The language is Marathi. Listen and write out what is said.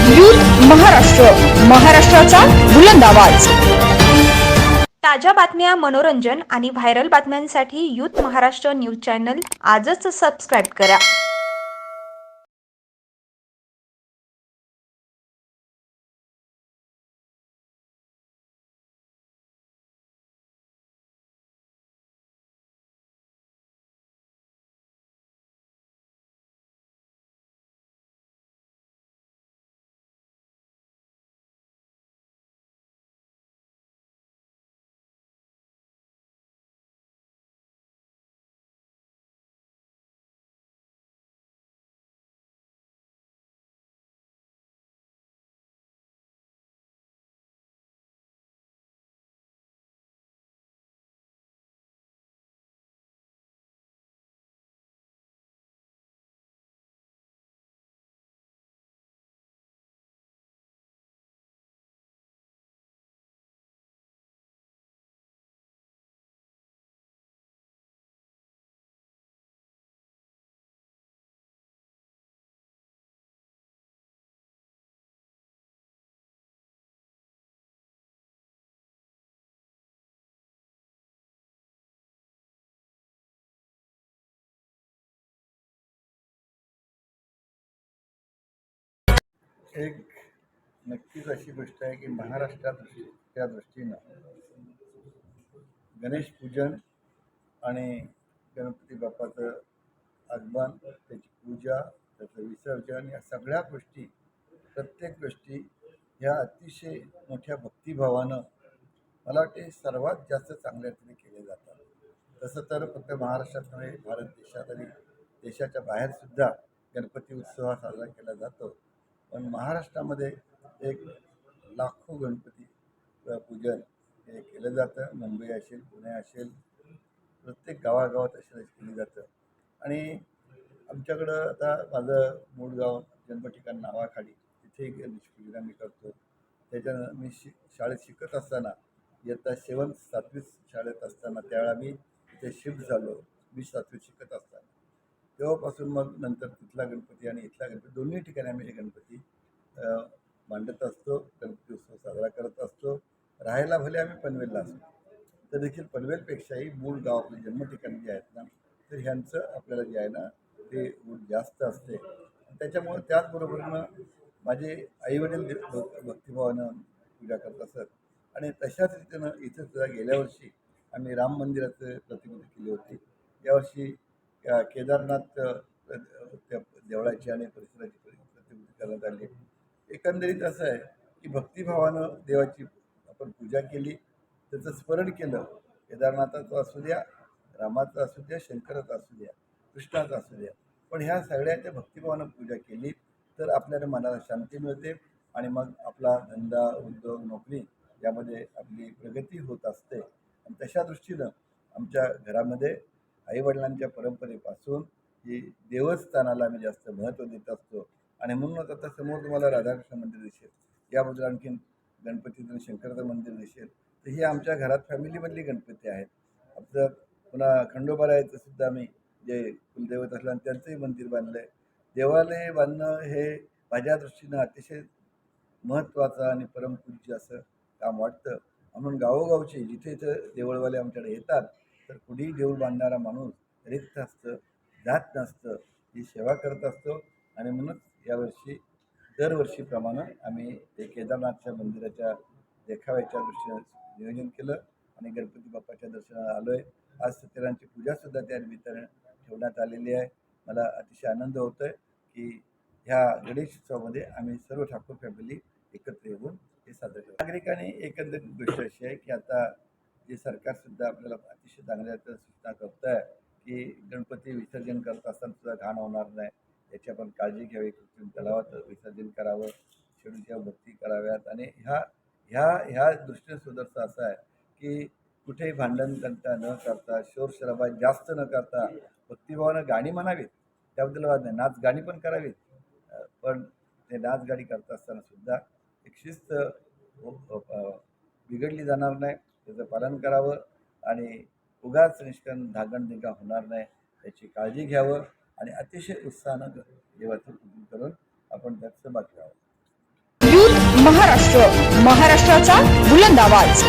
यूथ महाराष्ट्र, महाराष्ट्राचा बुलंद आवाज। ताज्या बातम्या, मनोरंजन आणि व्हायरल बातम्यांसाठी यूथ महाराष्ट्र न्यूज चॅनल आजच सबस्क्राईब करा। एक नक्कीच अशी गोष्ट आहे की महाराष्ट्रात त्या दृष्टीनं गणेश पूजन आणि गणपती बाप्पाचं आगमन, त्याची पूजा, त्याचं विसर्जन, या सगळ्या गोष्टी, प्रत्येक गोष्टी ह्या अतिशय मोठ्या भक्तिभावानं मला वाटते सर्वात जास्त चांगल्या रीतीने केले जातात। तसं तर फक्त महाराष्ट्रात नव्हे, भारत देशात आणि देशाच्या बाहेरसुद्धा गणपती उत्सव हा साजरा केला जातो। पण महाराष्ट्रामध्ये एक लाखो गणपती पूजन हे केलं जातं। मुंबई असेल, पुणे असेल, प्रत्येक गावागावात असे केली जातं। आणि आमच्याकडं आता माझं मूळ गाव जन्मठिकाण नावाखाली, तिथे एक गणेश पूजन आम्ही करतो। त्याच्यानं मी शाळेत शिकत असताना, इयत्ता 7वी शाळेत असताना त्यावेळेला मी इथे शिफ्ट झालो। मी 7वीत शिकत असताना तेव्हापासून मग नंतर तिथला गणपती आणि इथला गणपती दोन्ही ठिकाणी आम्ही हे गणपती मांडत असतो, गणपती उत्सव साजरा करत असतो। राहायला भले आम्ही पनवेलला असतो, तर देखील पनवेलपेक्षाही मूळ गाव आपले जन्मठिकाणी जे आहेत ना, तर ह्यांचं आपल्याला जे आहे ना ते ऊर्जा जास्त असते। त्याच्यामुळे त्याचबरोबरीनं माझे आईवडील भक्तिभावानं पूजा करत असत। आणि तशाच रीतीनं इथं सुद्धा गेल्या वर्षी आम्ही राम मंदिराचं प्रतिकृती केली होती। यावर्षी केदारनाथ त्या देवळाची आणि परिसराची प्रतिकृती करण्यात आली। एकंदरीत असं आहे की भक्तिभावानं देवाची आपण पूजा केली, त्याचं स्मरण केलं। केदारनाथाचं असू द्या, रामाचं असू द्या, शंकराचं असू द्या, कृष्णाचं असू द्या, पण ह्या सगळ्याच्या भक्तिभावानं पूजा केली तर आपल्याला मनाला शांती मिळते आणि मग आपला धंदा, उद्योग, नोकरी यामध्ये आपली प्रगती होत असते। आणि तशा दृष्टीनं आमच्या घरामध्ये आईवडिलांच्या परंपरेपासून ही देवस्थानाला आम्ही जास्त महत्त्व देत असतो। आणि म्हणूनच आता समोर तुम्हाला राधाकृष्ण मंदिर दिसेल, याबद्दल आणखीन गणपतीचं शंकराचं मंदिर दिसेल, तर ही आमच्या घरात फॅमिलीमधली गणपती आहेत। आपलं पुन्हा खंडोबारायाचं सुद्धा आम्ही जे कुलदैवत असलं त्यांचंही मंदिर बांधलं आहे। देवालय बांधणं हे माझ्या दृष्टीनं अतिशय महत्त्वाचं आणि परमपूज्य असं काम वाटतं। म्हणून गावोगावचे जिथे इथं देवळवाले आमच्याकडे येतात, तर कुठेही देऊळ बांधणारा माणूस रिक्त असतं, जात नसतं, ही सेवा करत असतो। आणि म्हणूनच यावर्षी दरवर्षीप्रमाणे आम्ही ते केदारनाथच्या मंदिराच्या देखाव्याच्या दृष्टीनं नियोजन केलं आणि गणपती बाप्पाच्या दर्शनाला आलो आहे। आज सत्यनारायणची पूजासुद्धा त्या निमित्ताने ठेवण्यात आलेली आहे। मला अतिशय आनंद होतो आहे की ह्या गणेश उत्सवामध्ये आम्ही सर्व ठाकूर फॅमिली एकत्र येऊन हे साजरे करतो। नागरिकांनी एकंदरीत गोष्ट अशी आहे की आता जे सरकारसुद्धा आपल्याला अतिशय चांगल्या सूचना करत आहे की गणपती विसर्जन करत असताना सुद्धा घाण होणार नाही, याची आपण काळजी घ्यावी। कृत्रिम तलावात विसर्जन करावं, शेडूच्या भक्ती कराव्यात। आणि ह्या ह्या ह्या दृष्टीने सुद्धा असं आहे की कुठेही भांडण तंटा न करता, शोरशराबा जास्त न करता, भक्तिभावानं गाणी म्हणावीत, त्याबद्दल वाद नाही, नाच गाणी पण करावीत। पण ते नाच गाणी करत असताना सुद्धा एक शिस्त बिघडली जाणार नाही, त्याचं पालन करावं आणि उगाच निष्काम धागणधिंगा होणार नाही याची काळजी घ्यावं आणि अतिशय उत्साहानं देवाचं पूजन करून आपण त्यात सहभागी व्हावं। महाराष्ट्र महाराष्ट्राचा बुलंद आवाज.